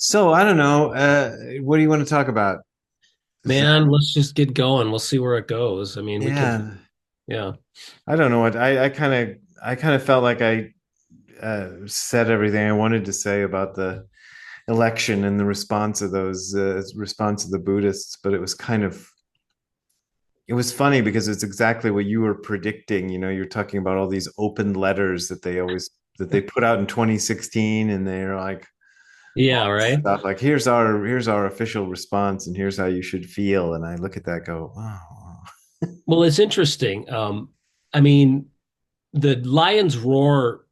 So I don't know. What do you want to talk about? 'Cause Man, let's just get going. We'll see where it goes. I mean, we could, yeah, yeah. I don't know what I kind of felt like I said everything I wanted to say about the election and the response of the Buddhists, but it was funny because it's exactly what you were predicting. You're talking about all these open letters that they put out in 2016, and they're like all Yeah, this right. stuff like here's our official response, and here's how you should feel. And I look at that, go, oh. Well, it's interesting. I mean, the Lions Roar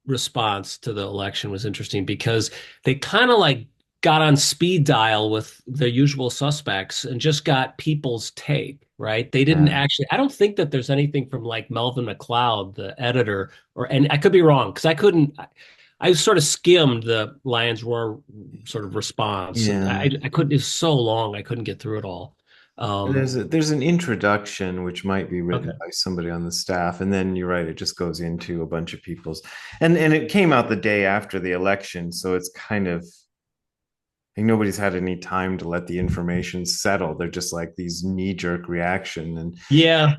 response to the election was interesting because they kind of like got on speed dial with their usual suspects and just got people's take, right? They didn't Yeah. actually, I don't think that there's anything from like Melvin McLeod, the editor, and I could be wrong because I sort of skimmed the Lions Roar sort of response, and Yeah. I couldn't. It's so long, I couldn't get through it all. Um, There's an introduction which might be written okay. by somebody on the staff, and then you're right, it just goes into a bunch of people's, and it came out the day after the election, so it's kind of like nobody's had any time to let the information settle. They're just like these knee-jerk reaction, Yeah,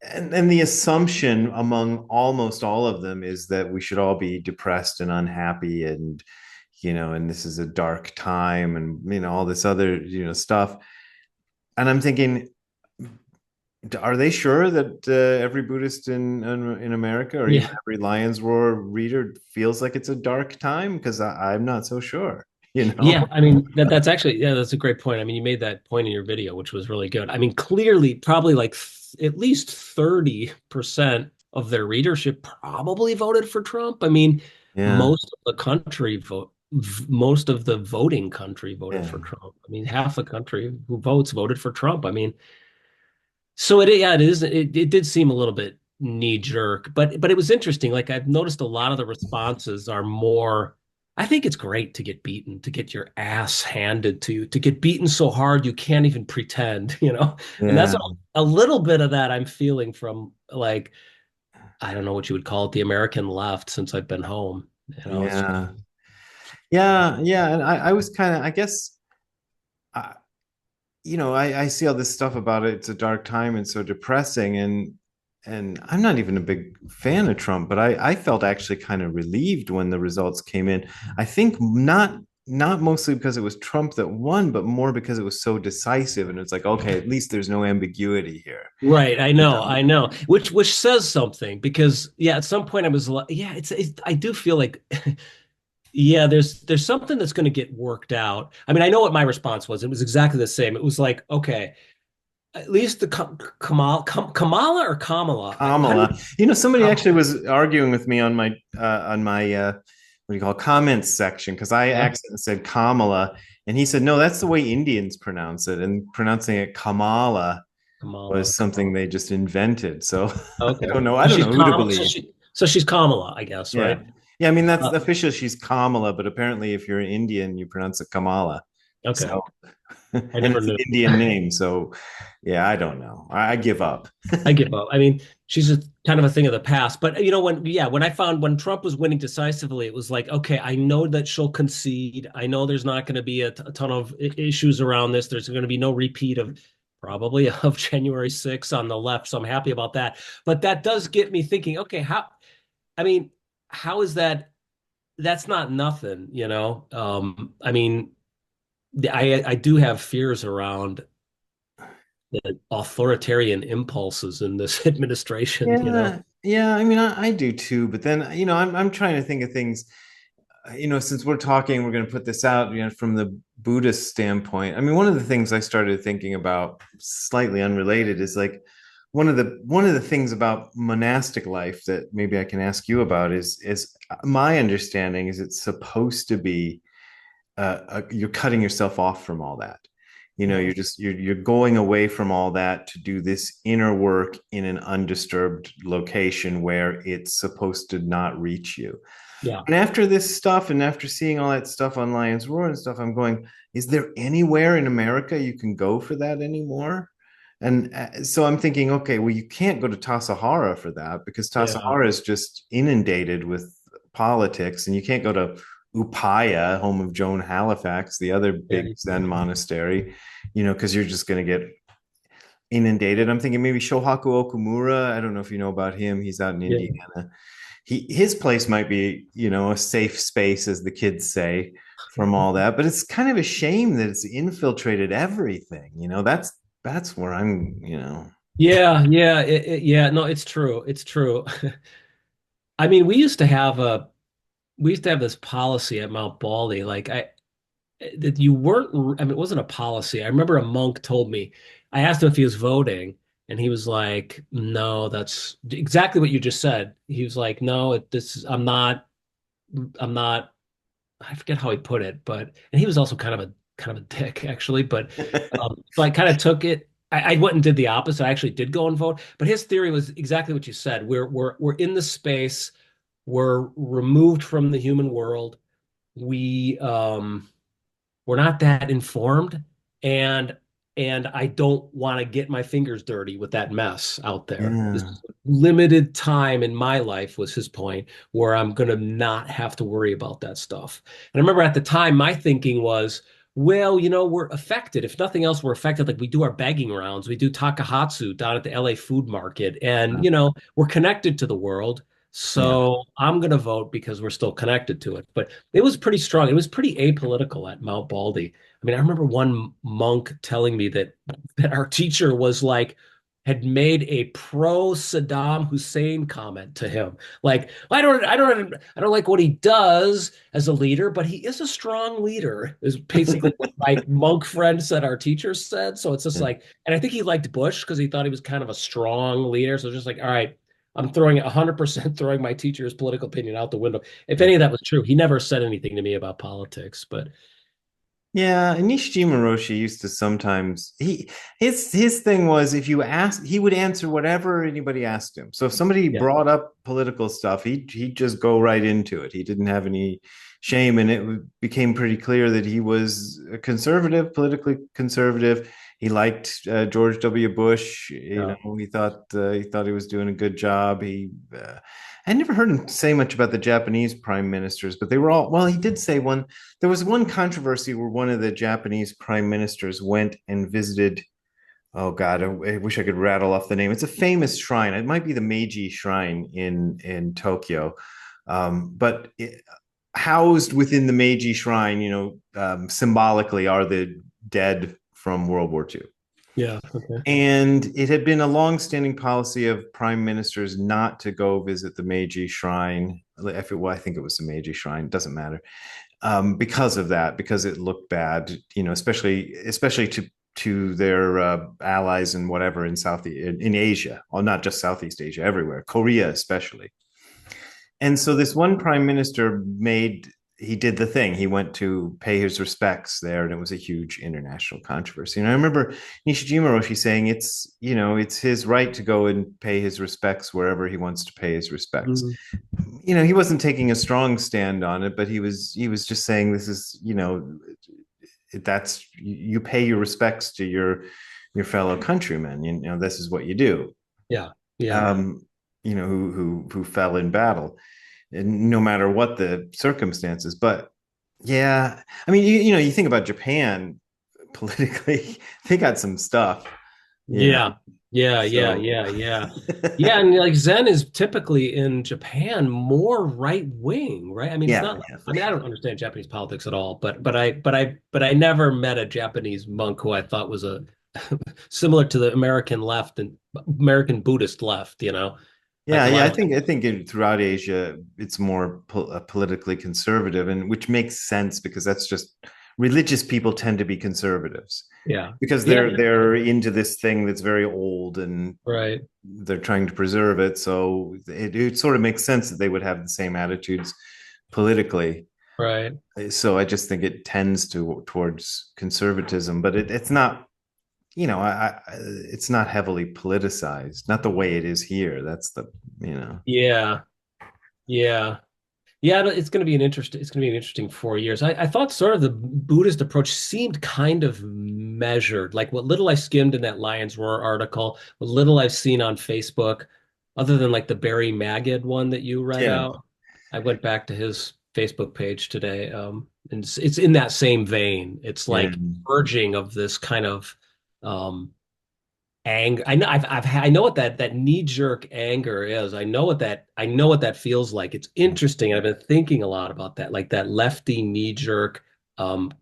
and the assumption among almost all of them is that we should all be depressed and unhappy, and this is a dark time, and all this other stuff. And I'm thinking, are they sure that every Buddhist in America, or even yeah. every Lions Roar reader, feels like it's a dark time? Because I'm not so sure. You know? Yeah, I mean that's actually that's a great point. I mean, you made that point in your video, which was really good. I mean, clearly, probably like at least 30% of their readership probably voted for Trump. I mean, Yeah, most of the voting country voted yeah, for Trump. I mean, half the country who votes voted for Trump. I mean, so yeah, it did seem a little bit knee jerk, but it was interesting. Like I've noticed a lot of the responses are more. I think it's great to get beaten, to get your ass handed to you, to get beaten so hard you can't even pretend, you know? And that's yeah, a little bit of that I'm feeling from like I don't know what you would call it, the American left since I've been home. You know, it's yeah, yeah, yeah. And I was kind of, I guess, I, I see all this stuff about it. It's a dark time and so depressing, and I'm not even a big fan of Trump, but I felt actually kind of relieved when the results came in. I think not mostly because it was Trump that won, but more because it was so decisive, and it's like, okay, at least there's no ambiguity here. right. I You know, know? I know. Which says something because yeah, at some point I was like, yeah, I do feel like yeah, there's something that's going to get worked out. I mean, I know what my response was. It was exactly the same. It was like, okay, at least the Kamala or Kamala. How do you Kamala. Somebody Kamala? actually was arguing with me on my what do you call it, comments section, because I Yeah, accidentally said Kamala, and he said no, that's the way Indians pronounce it, and pronouncing it Kamala Kamala, was something Kamala. they just invented. So I Okay, don't know. I so don't she's know who to Kamala. believe. So she's Kamala, I guess, Yeah, right? yeah. I mean, that's Uh, the official. She's Kamala, but apparently, if you're an Indian, you pronounce it Kamala. okay, So, I and never it's an knew. Indian name. So, yeah, I don't know. I give up. I give up. I mean, she's a kind of a thing of the past. But you know, when I found when Trump was winning decisively, it was like, okay, I know that she'll concede. I know there's not going to be a ton of issues around this. There's going to be no repeat of probably of January 6th on the left. So I'm happy about that. But that does get me thinking, okay, I mean, how is that? That's not nothing, you know? I mean, I do have fears around the authoritarian impulses in this administration, you know? Yeah, yeah. I mean, I do too. But then, I'm trying to think of things. Since we're talking, we're going to put this out, from the Buddhist standpoint. I mean, one of the things I started thinking about, slightly unrelated, is like one of the things about monastic life that maybe I can ask you about is my understanding is it's supposed to be you're cutting yourself off from all that. Yeah. You're going away from all that to do this inner work in an undisturbed location where it's supposed to not reach you. Yeah. And after this stuff, and after seeing all that stuff on Lions Roar and stuff, I'm going, is there anywhere in America you can go for that anymore? And so I'm thinking, okay, well, you can't go to Tasahara for that because Yeah. Tasahara is just inundated with politics, and you can't go to Upaya, home of Joan Halifax, the other Yeah, big Zen monastery, because you're just going to get inundated. I'm thinking maybe Shohaku Okumura. I don't know if you know about him. He's out in yeah, Indiana. His place might be, a safe space, as the kids say, from all that. But it's kind of a shame that it's infiltrated everything. That's where I'm. yeah. No, it's true. It's true. I mean, we used to have this policy at Mount Baldy, like I that you weren't. I mean, it wasn't a policy. I remember a monk told me. I asked him if he was voting, and he was like, "No, that's exactly what you just said." He was like, "No, I'm not. I'm not." I forget how he put it, but and he was also kind of a dick actually. But so I kind of took it. I went and did the opposite. I actually did go and vote. But his theory was exactly what you said. We're in the space. We're removed from the human world. We we're not that informed, and I don't want to get my fingers dirty with that mess out there. This Yeah. is limited time in my life was his point where I'm gonna not have to worry about that stuff. And I remember at the time my thinking was, well, we're affected. If nothing else, we're affected. Like we do our begging rounds, we do takahatsu down at the LA food market, and we're connected to the world. Yeah. So I'm gonna vote because we're still connected to it. But it was pretty strong. It was pretty apolitical at Mount Baldy. I mean, I remember one monk telling me that our teacher was like had made a pro Saddam Hussein comment to him. Like, I don't like what he does as a leader, but he is a strong leader, is basically what my monk friend said our teacher said. So it's just like, and I think he liked Bush because he thought he was kind of a strong leader. So just like, all right, I'm throwing 100% throwing my teacher's political opinion out the window. If any of that was true, he never said anything to me about politics, but Yeah, and Nishijima Roshi used to sometimes his thing was, if you asked, he would answer whatever anybody asked him. So if somebody yeah. brought up political stuff, he'd just go right into it. He didn't have any shame, and it became pretty clear that he was a conservative, politically conservative. He liked George W. Bush. Yeah. He thought he was doing a good job. I never heard him say much about the Japanese prime ministers, but they were all, well, he did say one. There was one controversy where one of the Japanese prime ministers went and visited. Oh God, I wish I could rattle off the name. It's a famous shrine. It might be the Meiji Shrine in Tokyo, but housed within the Meiji Shrine, symbolically are the dead from World War II. Yeah. Okay. And it had been a long-standing policy of prime ministers not to go visit the Meiji Shrine. Well, I think it was the Meiji Shrine. It doesn't matter, because of that, because it looked bad, especially to their allies and whatever in Asia, or not just Southeast Asia, everywhere, Korea especially. And so this one prime minister he did the thing. He went to pay his respects there, and it was a huge international controversy. And I remember Nishijima Roshi saying it's his right to go and pay his respects wherever he wants to pay his respects. Mhm. He wasn't taking a strong stand on it, but he was just saying, this is, that's, you pay your respects to your fellow countrymen. This is what you do. Yeah. Yeah. Um, who fell in battle, and no matter what the circumstances. But yeah, I mean, you think about Japan politically, they got some stuff, you know. Yeah. Yeah. Yeah. So Yeah. Yeah. Yeah. And like Zen is typically in Japan more right wing, right? I mean, it's yeah, not, yeah, I for mean, I sure. don't understand Japanese politics at all, but I never met a Japanese monk who I thought was a similar to the American left and American Buddhist left. Like Yeah, a yeah. lot I of, think I think throughout Asia, it's more politically conservative, and which makes sense because that's just religious people tend to be conservatives yeah. because Yeah. they're into this thing that's very old, and Right. they're trying to preserve it. So it sort of makes sense that they would have the same attitudes politically. Right. So I just think it tends towards conservatism, but it's not. It's not heavily politicized, not the way it is here. That's the, you know. Yeah. Yeah. Yeah, it's going to be an interesting 4 years. I thought sort of the Buddhist approach seemed kind of measured. Like what little I skimmed in that Lion's Roar article, what little I've seen on Facebook, other than like the Barry Magid one that you read Yeah. out. I went back to his Facebook page today. And it's in that same vein. It's Yeah. like verging of this kind of um, anger. I know I know what that knee jerk anger is. I know what that feels like. It's interesting. I've been thinking a lot about that, like that lefty knee jerk,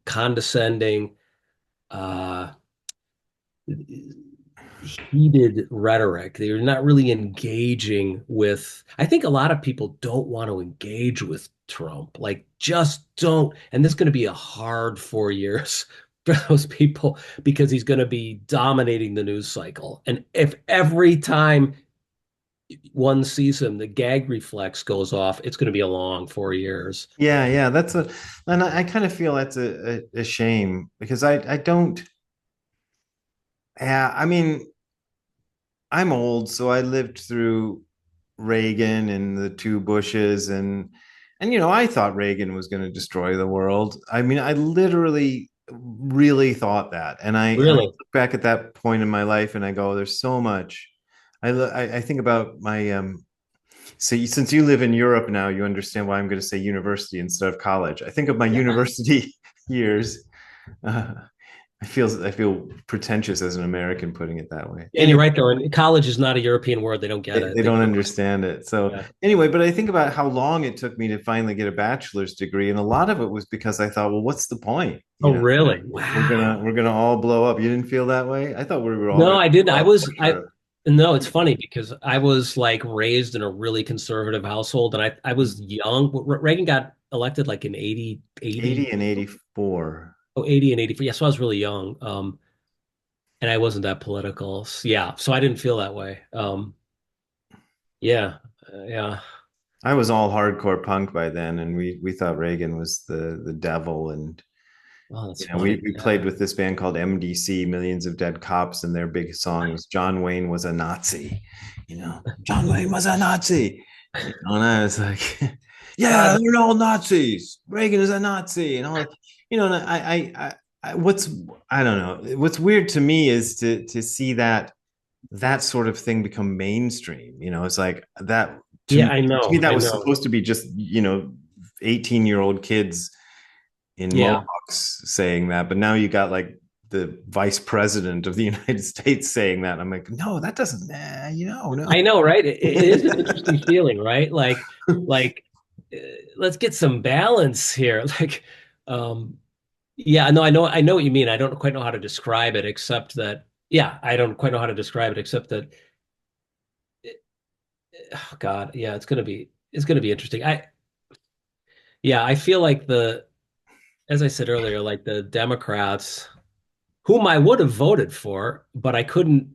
condescending, uh, heated rhetoric. They're not really engaging with. I think a lot of people don't want to engage with Trump. Like, just don't. And this is going to be a hard 4 years for those people because he's going to be dominating the news cycle. And if every time one sees him, the gag reflex goes off, it's going to be a long 4 years. Yeah, yeah, and I kind of feel that's a shame because I don't, yeah, I mean, I'm old, so I lived through Reagan and the two Bushes and I thought Reagan was going to destroy the world. I mean, I literally really thought that. And I Really? look back at that point in my life and I go, there's so much. I think about my so since you live in Europe now, you understand why I'm going to say university instead of college. I think of my Yeah. university years. Uh, I feel pretentious as an American putting it that way. Yeah, you're Anyway, right though. And college is not a European word. They don't get it. they They don't don't. understand it. So Yeah. anyway, but I think about how long it took me to finally get a bachelor's degree, and a lot of it was because I thought, well, what's the point? Oh, really? Wow. We're gonna all blow up. You didn't feel that way? I thought we were all No, gonna I didn't. blow I up was for I sure. no, it's funny because I was like raised in a really conservative household and I was young. Reagan got elected like in 80, 80 and 84. oh, 80 and 84. Yeah, so I was really young. And I wasn't that political. Yeah, so I didn't feel that way. Yeah. Yeah. I was all hardcore punk by then, and we thought Reagan was the devil, and Oh, that's funny. we Yeah. played with this band called MDC, Millions of Dead Cops, and their big song was John Wayne was a Nazi. John Wayne was a Nazi. And I was like, yeah, God, they're all Nazis. Reagan is a Nazi, and all that. And what's I don't know. What's weird to me is to see that sort of thing become mainstream. It's like that yeah, to me that I was know. supposed to be just 18-year-old kids in Yeah. mohawks saying that, but now you got like the vice president of the United States saying that. I'm like, no, that doesn't, no. I know, right? It is an interesting feeling, right? Like, uh, let's get some balance here. Like, um, yeah, no, I know what you mean. I don't quite know how to describe it, except that, yeah, I don't quite know how to describe it, except that, oh God, yeah, it's gonna be interesting. Yeah, I feel like as I said earlier, like the Democrats, whom I would have voted for, but I couldn't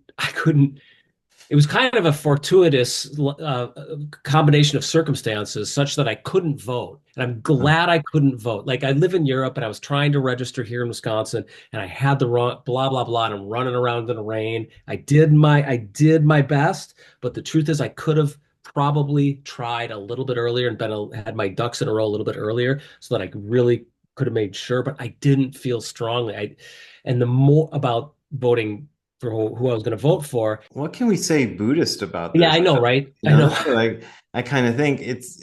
it was kind of a fortuitous combination of circumstances such that I couldn't vote. And I'm glad I couldn't vote. Like I live in Europe and I was trying to register here in Wisconsin and I had the wrong blah blah blah and I'm running around in the rain. I did my best, but the truth is I could have probably tried a little bit earlier and had my ducks in a row a little bit earlier so that I really could have made sure, but I didn't feel strongly. And the more about voting for who I was going to vote for. What can we say Buddhist about Yeah, this? I know, right? I know. That's what I kind of think it's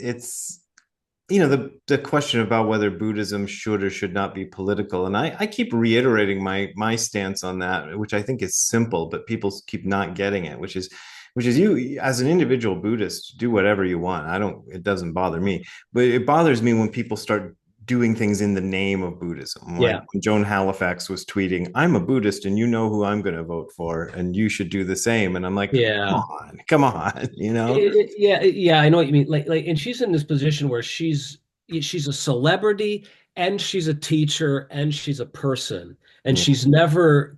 the question about whether Buddhism should or should not be political, and I keep reiterating my stance on that, which I think is simple, but people keep not getting it, which is you as an individual Buddhist do whatever you want. It doesn't bother me, but it bothers me when people start doing things in the name of Buddhism. Like Yeah, when Joan Halifax was tweeting, I'm a Buddhist and you know who I'm going to vote for and you should do the same. And I'm like, yeah, come on, yeah, yeah. I know what you mean. And she's in this position where she's a celebrity and she's a teacher and she's a person, and Yeah. she's never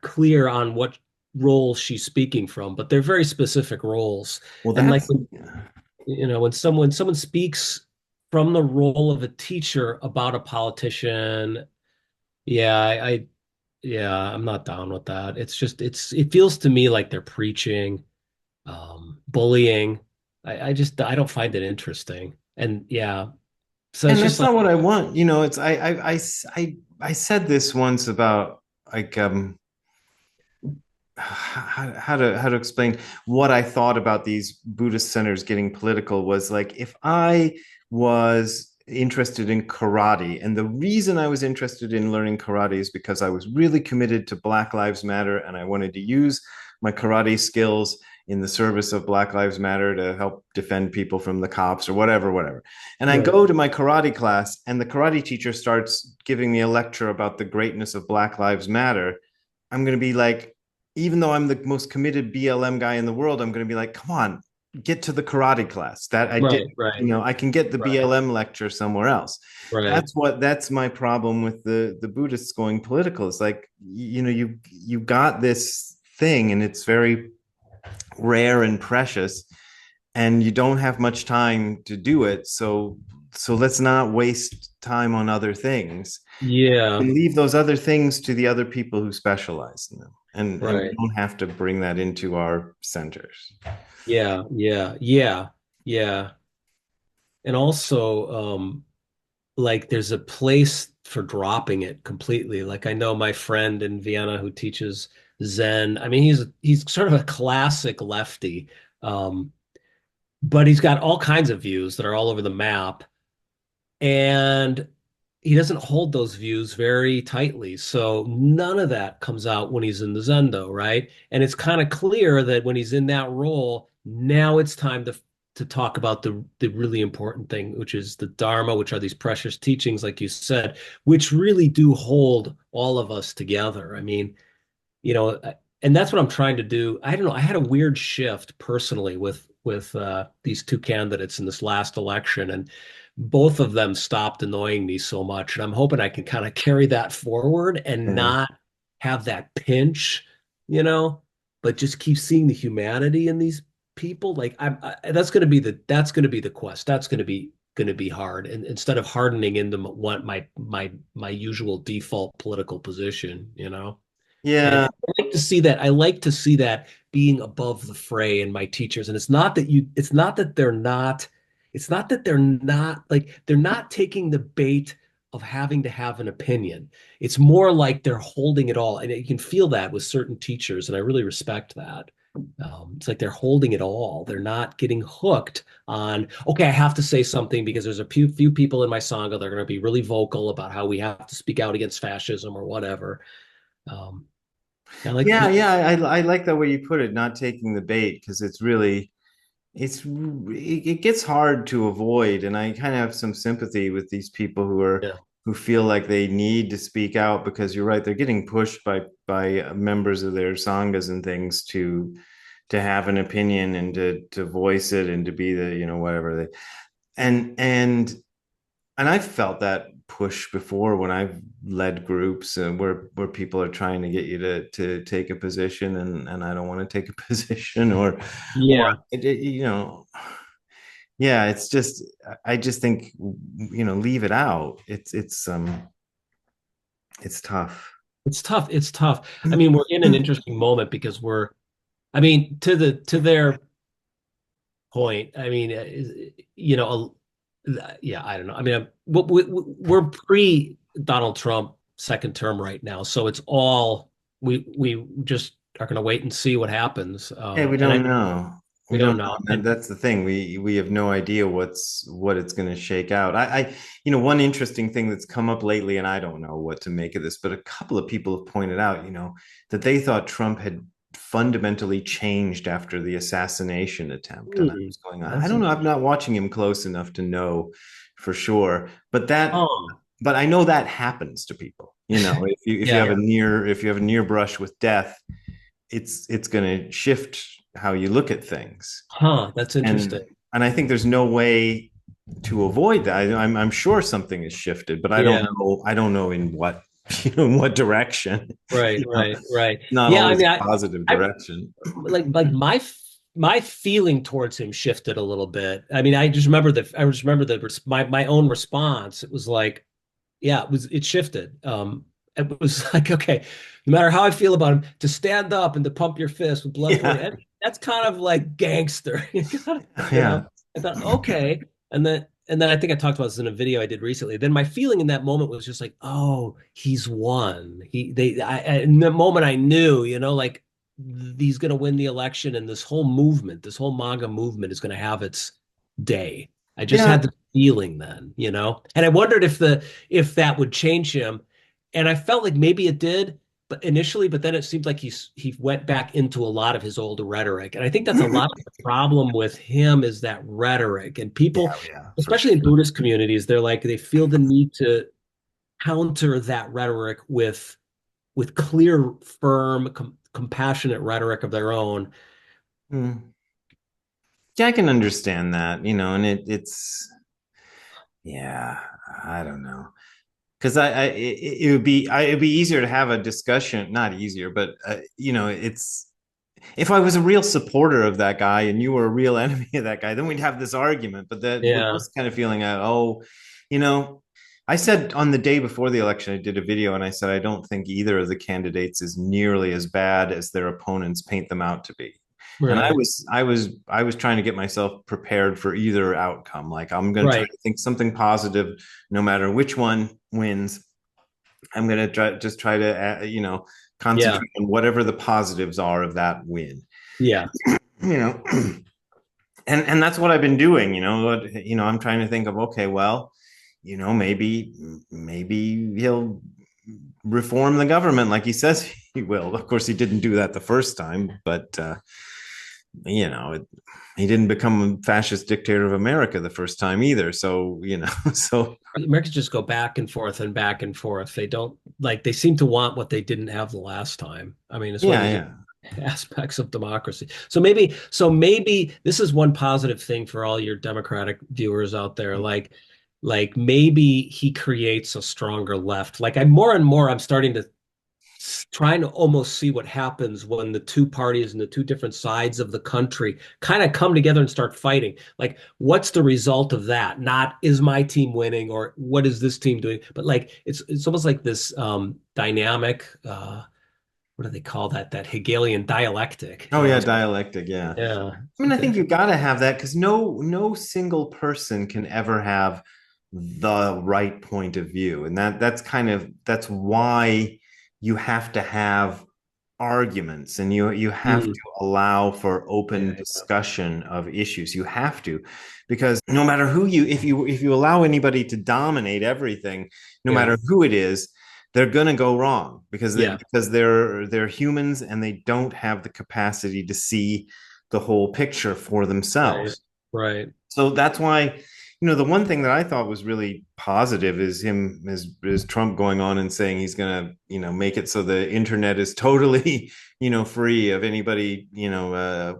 clear on what role she's speaking from. But they're very specific roles. Well, And like that's, when when someone speaks from the role of a teacher about a politician, yeah, yeah, I'm not down with that. It's just it feels to me like they're preaching, bullying. I don't find it interesting. And yeah, so it's and just that's like not what I want. It's, I said this once about like, how to explain what I thought about these Buddhist centers getting political was like if I was interested in karate. And the reason I was interested in learning karate is because I was really committed to Black Lives Matter and I wanted to use my karate skills in the service of Black Lives Matter to help defend people from the cops or whatever, whatever. And I Right. go to my karate class, and the karate teacher starts giving me a lecture about the greatness of Black Lives Matter. I'm going to be like, even though I'm the most committed BLM guy in the world, I'm going to be like, come on, get to the karate class. That I did, Right. Right. I can get the Right. BLM lecture somewhere else. Right. That's my problem with the Buddhists going political. It's like, you got this thing and it's very rare and precious and you don't have much time to do it. So let's not waste time on other things Yeah. and leave those other things to the other people who specialize in them. And we Right. don't have to bring that into our centers. Yeah. Yeah. Yeah. Yeah. And also, like there's a place for dropping it completely. Like I know my friend in Vienna who teaches Zen. I mean, he's sort of a classic lefty, um, but he's got all kinds of views that are all over the map, and he doesn't hold those views very tightly. So none of that comes out when he's in the Zendo, right? And it's kind of clear that when he's in that role, now it's time to talk about the really important thing, which is the Dharma, which are these precious teachings, like you said, which really do hold all of us together. I mean, you know, and that's what I'm trying to do. I don't know. I had a weird shift personally with these two candidates in this last election, and both of them stopped annoying me so much. And I'm hoping I can kind of carry that forward and Yeah. not have that pinch, you know, but just keep seeing the humanity in these people. Like that's going to be the quest. That's going to be hard. And instead of hardening into what my usual default political position, you know. And Yeah. I like to see that. I like to see that being above the fray in my teachers. And it's not that they're not like they're not taking the bait of having to have an opinion. It's more like they're holding it all. And you can feel that with certain teachers, and I really respect that. It's like they're holding it all. They're not getting hooked on, okay, I have to say something because there's a few people in my Sangha that are going to be really vocal about how we have to speak out against fascism or whatever. Um, I like Yeah, the, yeah, I like that way you put it, not taking the bait, because it gets hard to avoid, and I kind of have some sympathy with these people yeah, who feel like they need to speak out because you're right, they're getting pushed by members of their sanghas and things to have an opinion and to voice it and to be the whatever they and I've felt that push before when I've led groups where people are trying to get you to take a position and I don't want to take a position or yeah. yeah, it's just I just think leave it out. It's tough. It's tough. It's tough. I mean, we're in an interesting moment because I mean, to their point. I mean, you know, yeah, I don't know. I mean, we're pre Donald Trump second term right now, so it's all we just are going to wait and see what happens. Yeah, we And I don't know. we We don't don't know. know. And And that's the thing. We have no idea what it's going to shake out. One interesting thing that's come up lately, and I don't know what to make of this, but a couple of people have pointed out, that they thought Trump had fundamentally changed after the assassination attempt. And I was going, I that's don't know. I'm interesting. not watching him close enough to know for sure. Oh, But I know that happens to people. yeah. If you have a near brush with death, it's going to shift how you look at things, Huh, that's and interesting. I think there's no way to avoid that. I'm sure something has shifted, but Yeah, I don't know in what in what direction. right, right, right. Not Yeah, I always mean, a positive I direction. like my feeling towards him shifted a little bit. I mean, I just remember my own response. It was like, yeah, it shifted. It was like, okay, no matter how I feel about him, to stand up and to pump your fist with blood pouring, Yeah, that's kind of like gangster, you know? yeah, I thought, okay. And then I think I talked about this in a video I did recently. Then my feeling in that moment was just like, oh, he's won. In the moment I knew, like he's going to win the election and this whole movement, this whole MAGA movement is going to have its day. I just Yeah. had the feeling then, you know? And I wondered if that would change him. And I felt like maybe it did, but initially, but then it seemed like he went back into a lot of his old rhetoric. And I think that's a lot of the problem with him is that rhetoric. And people, Yeah, for especially in sure. Buddhist communities, they're like they feel the need to counter that rhetoric with clear, firm, compassionate rhetoric of their own. Hmm. Yeah, I can understand that, and it's yeah, I don't know. Because it'd be easier to have a discussion, not easier, but it's if I was a real supporter of that guy and you were a real enemy of that guy, then we'd have this argument. But that we're Yeah, both kind of feeling you know, I said on the day before the election, I did a video and I said I don't think either of the candidates is nearly as bad as their opponents paint them out to be. And right, I was trying to get myself prepared for either outcome. Like I'm going to try right. to think something positive, no matter which one wins. I'm going to just try to, Yeah, concentrate on whatever the positives are of that win. yeah. You know, and that's what I've been doing. I'm trying to think of okay, well, maybe he'll reform the government like he says he will. Of course, he didn't do that the first time, but you know, it, he didn't become a fascist dictator of America the first time either. So so Americans just go back and forth and back and forth. They don't like they seem to want what they didn't have the last time. I mean, it's one yeah, of these yeah. aspects of democracy. So maybe this is one positive thing for all your Democratic viewers out there. Like maybe he creates a stronger left. Like I'm more and more I'm starting to trying to almost see what happens when the two parties and the two different sides of the country kind of come together and start fighting. Like, what's the result of that? Not is my team winning or what is this team doing? But like, it's almost like this dynamic. What do they call that? That Hegelian dialectic. Oh yeah, dialectic. Yeah. Yeah, I mean, I think you got to have that because no single person can ever have the right point of view, and that's why you have to have arguments and you have mm, to allow for open yeah, discussion of issues. You have to, because no matter who you if you allow anybody to dominate everything, no yeah, matter who it is, they're going to go wrong yeah. because they're humans and they don't have the capacity to see the whole picture for Right, themselves. right. So that's why, the one thing that I thought was really positive is Trump going on and saying he's going to, make it so the internet is totally, free of anybody,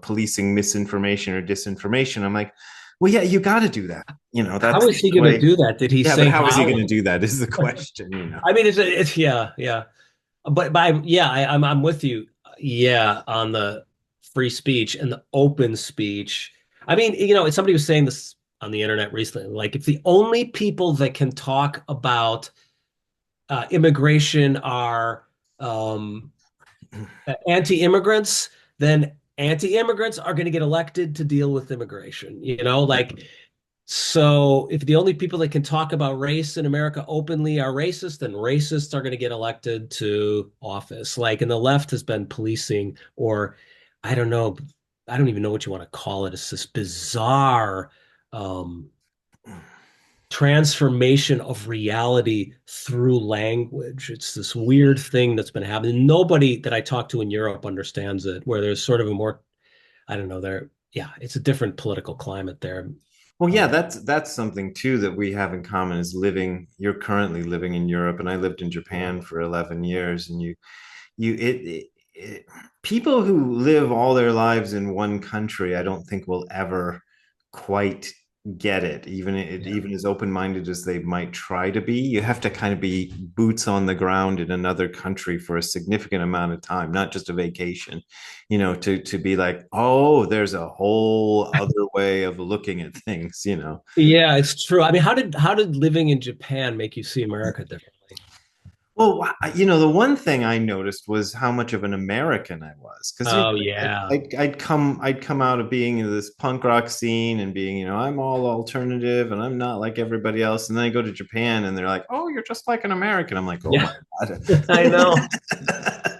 policing misinformation or disinformation. I'm like, well, yeah, you got to do that. That's How is he the going to way. do that? Did he Yeah, but say how is he how? going to do that? Is the question. I mean, it's yeah, yeah. Yeah, I'm with you. Yeah, on the free speech and the open speech. I mean, somebody was saying this on the internet recently. Like, if the only people that can talk about immigration are um, anti-immigrants, then anti-immigrants are going to get elected to deal with immigration. So if the only people that can talk about race in America openly are racist, then racists are going to get elected to office. Like, and the left has been policing, or I don't know, I don't even know what you want to call it. It's this bizarre um, transformation of reality through language. It's this weird thing that's been happening. Nobody that I talk to in Europe understands it, where there's sort of a more, I don't know, yeah, it's a different political climate there. Well, yeah, Um, that's something too that we have in common is living. You're currently living in Europe, and I lived in Japan for 11 years, and you people who live all their lives in one country, I don't think will ever quite get it, yeah. even as open-minded as they might try to be. You have to kind of be boots on the ground in another country for a significant amount of time, not just a vacation, to be like, oh, there's a whole other way of looking at things. Yeah, it's true. I mean, how did living in Japan make you see America differently? Well, the one thing I noticed was how much of an American I was, because Oh yeah. I'd come out of being in this punk rock scene and being, I'm all alternative and I'm not like everybody else, and then I go to Japan and they're like, oh, you're just like an American. I'm like, oh Yeah, my God. I know.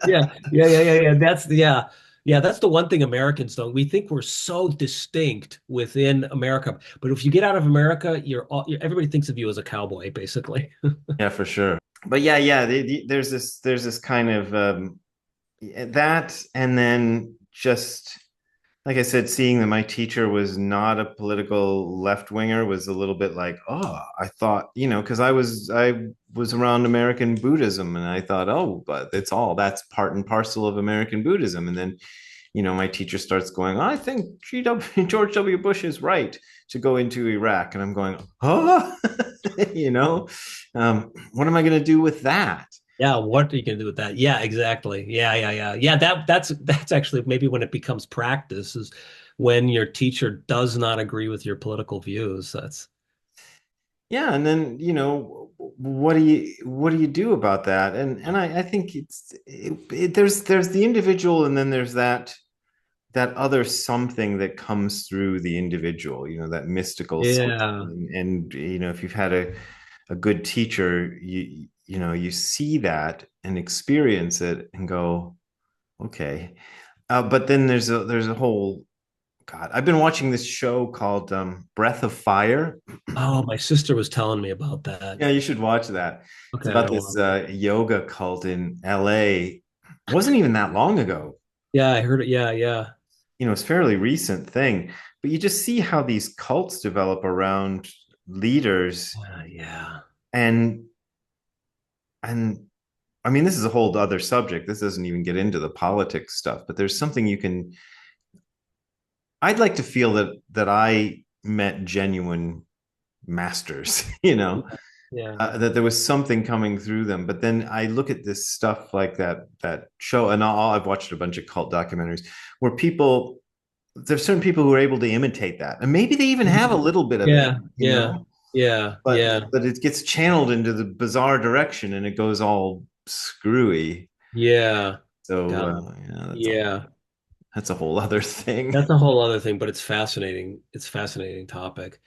Yeah, yeah, yeah, yeah, yeah. That's yeah. Yeah, that's the one thing Americans don't. We think we're so distinct within America, but if you get out of America, everybody thinks of you as a cowboy, basically. Yeah, for sure. But yeah, yeah, there's this kind of that, and then just like I said, seeing that my teacher was not a political left winger was a little bit like, oh, I thought, because I was around American Buddhism, and I thought, oh, but that's part and parcel of American Buddhism. And then, my teacher starts going, I think George W. Bush is right to go into Iraq, and I'm going, oh, you know, what am I going to do with that? Yeah, what are you gonna do with that? Yeah, exactly. Yeah. That's actually maybe when it becomes practice is when your teacher does not agree with your political views. That's Yeah, and then what do you do about that? And I think there's the individual, and then there's that other something that comes through the individual, that mystical yeah. something. And if you've had a good teacher, you see that and experience it and go, okay. But then there's a whole God. I've been watching this show called Breath of Fire. Oh, my sister was telling me about that. Yeah, you should watch that. It's Okay, I about don't this want. yoga cult in LA. It wasn't even that long ago. Yeah, I heard it. Yeah, yeah. It's a fairly recent thing, but you just see how these cults develop around leaders, Yeah. and and I mean, this is a whole other subject. This doesn't even get into the politics stuff, but there's something I'd like to feel that I met genuine masters, Yeah. that there was something coming through them. But then I look at this stuff like that show, and I've watched a bunch of cult documentaries where there's certain people who are able to imitate that, and maybe they even have a little bit of it, Yeah, yeah, yeah, but yeah, but it gets channeled into the bizarre direction, and it goes all screwy. yeah. So God, yeah, yeah. that's a whole other thing. That's a whole other thing, but it's fascinating. It's a fascinating topic.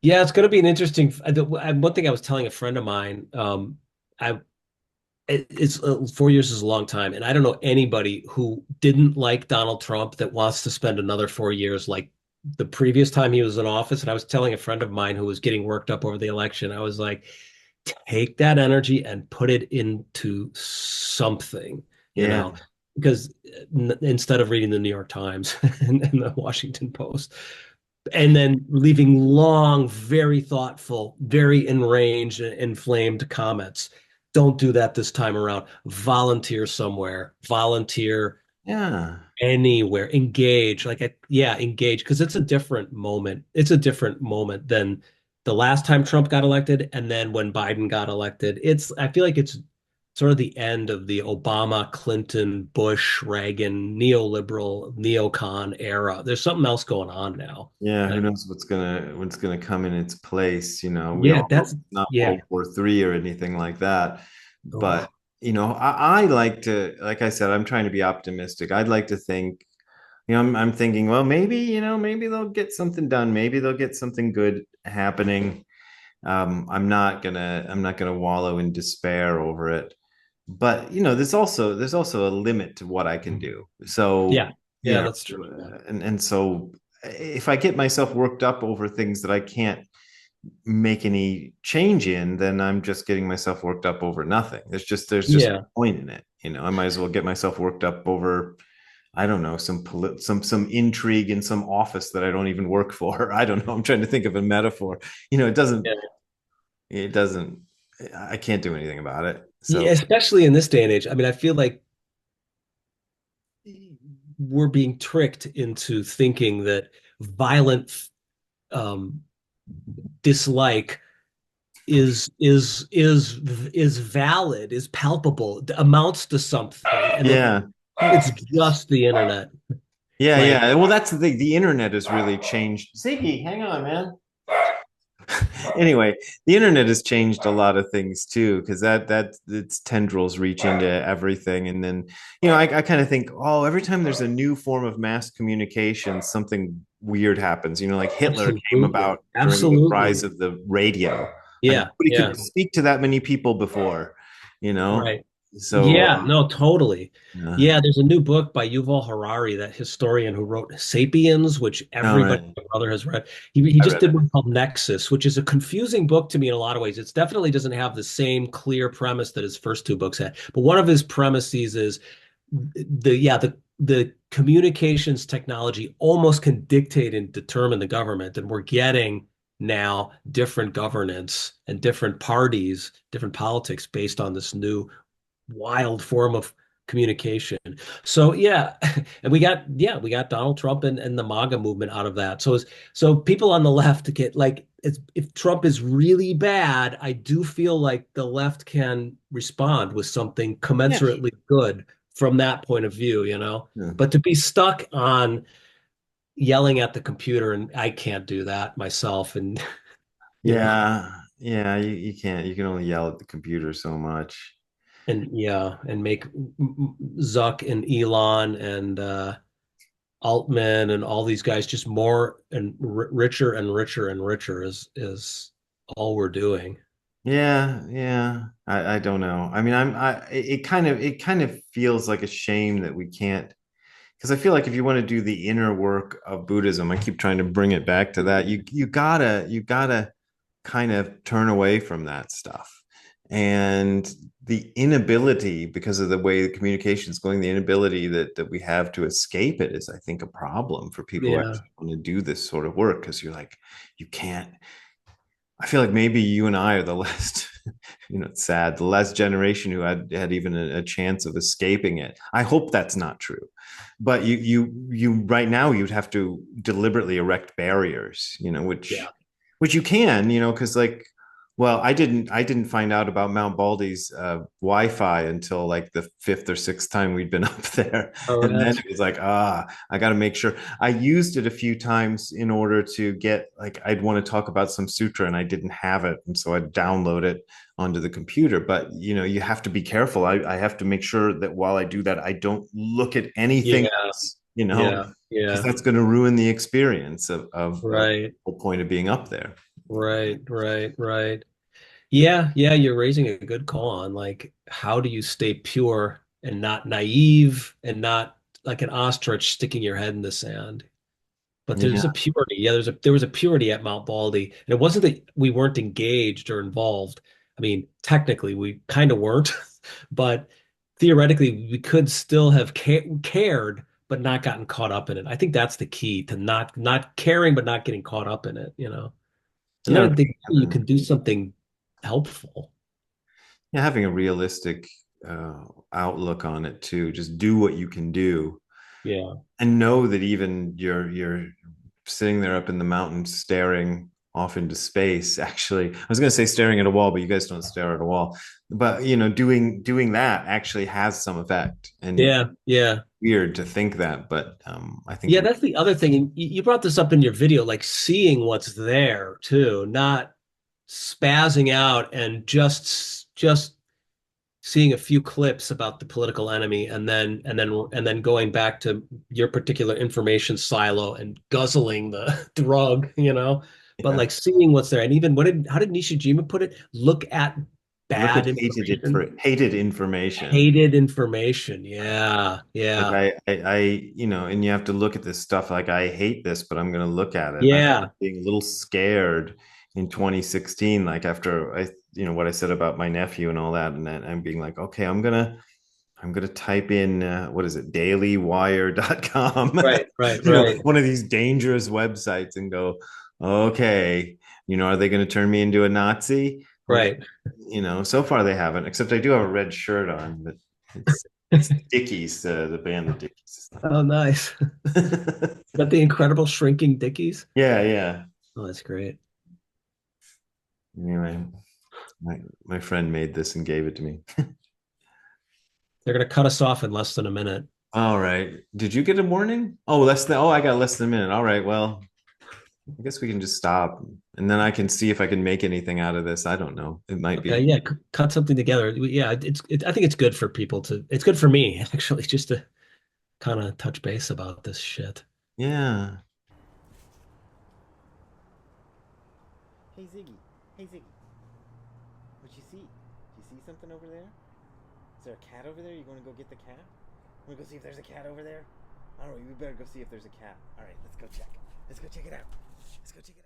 Yeah, it's going to be an interesting. One thing I was telling a friend of mine, I it's 4 years is a long time, and I don't know anybody who didn't like Donald Trump that wants to spend another 4 years like the previous time he was in office. And I was telling a friend of mine who was getting worked up over the election, I was like, take that energy and put it into something, you Yeah, know, because instead of reading the New York Times and the Washington Post, and then leaving long, very thoughtful, very enraged, inflamed comments. Don't do that this time around. Volunteer somewhere. Volunteer yeah, anywhere. Engage. Yeah, engage because it's a different moment. It's a different moment than the last time Trump got elected and then when Biden got elected. I feel like it's sort of the end of the Obama, Clinton, Bush, Reagan, neoliberal, neocon era. There's something else going on now. yeah. Who And knows what's gonna come in its place? We yeah, all hope that's it's not yeah. World War III or anything like that. But Oh, I like to, like I said, I'm trying to be optimistic. I'd like to think, I'm thinking, well, maybe they'll get something done. Maybe they'll get something good happening. I'm not gonna wallow in despair over it. But there's also a limit to what I can do. So yeah. Yeah, that's true. and so if I get myself worked up over things that I can't make any change in, then I'm just getting myself worked up over nothing. There's just Yeah. no point in it. I might as well get myself worked up over, I don't know, some intrigue in some office that I don't even work for. I don't know. I'm trying to think of a metaphor. Yeah. It doesn't I can't do anything about it. So Yeah, especially in this day and age. I mean, I feel like we're being tricked into thinking that violent um, dislike is valid, is palpable, amounts to something, and that yeah. it's just the internet. Yeah, Like, yeah. Well, that's the thing. The internet has really changed. Ziggy, hang on, man. Anyway, the internet has changed a lot of things too, because that its tendrils reach into everything. And then, I kind of think, oh, every time there's a new form of mass communication, something weird happens. Like Hitler came absolutely, about during the rise absolutely. of the radio. Like Yeah, nobody yeah, could speak to that many people before, you know. right. So, Yeah, no, totally. yeah. Yeah, there's a new book by Yuval Harari, that historian who wrote *Sapiens*, which All everybody right. and brother has read. He I just read did it. one called *Nexus*, which is a confusing book to me in a lot of ways. It definitely doesn't have the same clear premise that his first two books had. But one of his premises is the communications technology almost can dictate and determine the government, and we're getting now different governance and different parties, different politics based on this new wild form of communication. So yeah, and we got Donald Trump and the MAGA movement out of that. So people on the left get like, if Trump is really bad, I do feel like the left can respond with something Yeah. commensurately good from that point of view, you know. Yeah. But to be stuck on yelling at the computer, and I can't do that myself, and you know, Yeah. Yeah. You can't, you can only yell at the computer so much. and yeah, and make Zuck and Elon and Altman and all these guys just more and richer and richer and richer is all we're doing. Yeah. Yeah. I don't know. I mean, it kind of feels like a shame that we can't, because I feel like if you want to do the inner work of Buddhism, I keep trying to bring it back to that. You gotta kind of turn away from that stuff. And the inability, because of the way the communication is going, the inability that we have to escape it is, I think, a problem for people who Yeah, actually want to do this sort of work. Because you're like, you can't. I feel like maybe you and I are the last, it's sad, the last generation who had even a chance of escaping it. I hope that's not true, but you right now you'd have to deliberately erect barriers, yeah. which you can, because like, well, I didn't find out about Mount Baldy's Wi-Fi until like the fifth or sixth time we'd been up there, Oh, and then that's it was like, I got to make sure. I used it a few times in order to get, like, I'd want to talk about some sutra and I didn't have it, and so I'd download it onto the computer. But you have to be careful. I have to make sure that while I do that, I don't look at anything yeah, else, yeah, because yeah. that's going to ruin the experience of the Right, whole point of being up there. right. Yeah, yeah, you're raising a good call on like how do you stay pure and not naive and not like an ostrich sticking your head in the sand. But Yeah, there's a purity. Yeah, there was a purity at Mount Baldy. And it wasn't that we weren't engaged or involved. I mean, technically we kind of weren't, but theoretically we could still have cared but not gotten caught up in it. I think that's the key to not caring but not getting caught up in it, you know. And yeah, then I think you can do something helpful. yeah, having a realistic uh, outlook on it too. Just do what you can do, Yeah. and know that even you're sitting there up in the mountains staring off into space. Actually, I was going to say staring at a wall, but you guys don't stare at a wall. But doing that actually has some effect, and Yeah, yeah. weird to think that, but I think Yeah, that's the other thing. And you brought this up in your video, like seeing what's there too, not spazzing out and just seeing a few clips about the political enemy and then going back to your particular information silo and guzzling the drug, you know. But yeah. like seeing what's there. And even how did Nishijima put it? Look at Look at bad information, hated information. hated information. Yeah, Like yeah, and you have to look at this stuff like, I hate this, but I'm going to look at it. And I yeah. remember being a little scared in 2016, like after what I said about my nephew and all that, and then I'm being like, okay, I'm gonna type in what is it, dailywire.com, Right, one of these dangerous websites, and go, okay, are they going to turn me into a Nazi? Okay, right. so far they haven't, except I do have a red shirt on, but it's Dickies, the band, the Dickies. Oh, nice. Is that the incredible shrinking Dickies? Yeah, yeah. Oh, that's great. Anyway, my friend made this and gave it to me. They're gonna cut us off in less than a minute. All right. Did you get a warning? I got less than a minute. All right. Well, I guess we can just stop, and then I can see if I can make anything out of this. I don't know. It might Okay, be. yeah, cut something together. Yeah, I think it's good for people to. It's good for me actually, just to kind of touch base about this shit. Yeah. Hey Ziggy, hey Ziggy, what you see? You see something over there? Is there a cat over there? You want to go get the cat? Want to go see if there's a cat over there? I don't know. You better go see if there's a cat. All right, let's go check. Let's go check it out. Let's go check it out.